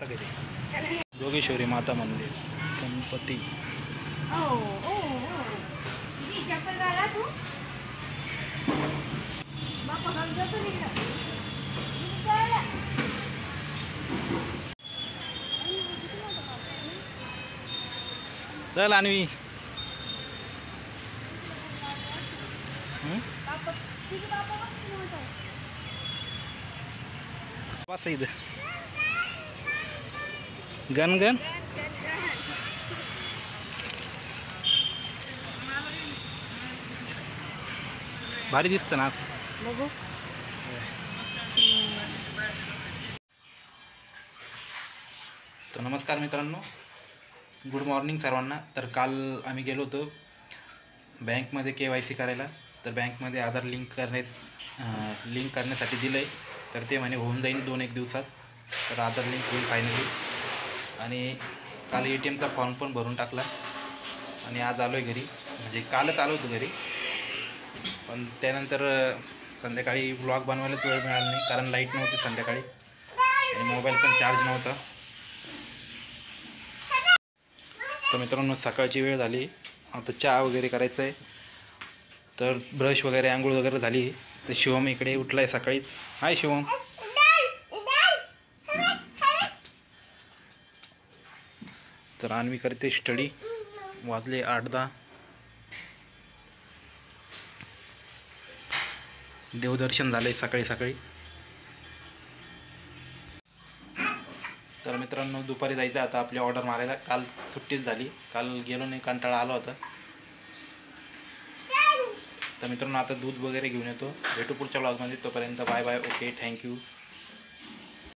जोगेश्वरी माता मंदिर गणपती. चल अन्वी. बस इथं गण गण भारी दिसतं ना. बघू. तर नमस्कार मित्रांनो, गुड मॉर्निंग सर्वांना. तर काल आम्ही गेलो होतो बँकमध्ये KYC करायला. तर बँकमध्ये आधार लिंक करण्यासाठी दिलं आहे. तर ते म्हणे होऊन जाईल 2-1 दिवसात. तर आधार लिंक होईल फायनली. आणि काल ATMचा फॉर्म पण भरून टाकला आणि आज आलो आहे घरी. म्हणजे कालच आलो होतो घरी, पण त्यानंतर संध्याकाळी व्लॉग बनवायलाच वेळ मिळाला नाही, कारण लाईट नव्हती संध्याकाळी आणि मोबाईल पण चार्ज नव्हता. तर मित्रांनो, सकाळची वेळ झाली, आता चहा वगैरे करायचं आहे. तर ब्रश वगैरे आंघोळ वगैरे झाली. तर शिवम इकडे उठला आहे सकाळीच. हाय शिवम. तर अन्वी करते स्टडी. वाजले 8-10. देवदर्शन झालंय सकाळी सकाळी. तर मित्रांनो, दुपारी जायचं आता आपली ऑर्डर मारायला. काल सुट्टीच झाली, काल गेलो नाही, कंटाळा आला होता. तर मित्रांनो, आता दूध वगैरे घेऊन येतो. भेटू पुढच्या व्लॉगमध्ये. तोपर्यंत बाय बाय. Okay, thank you.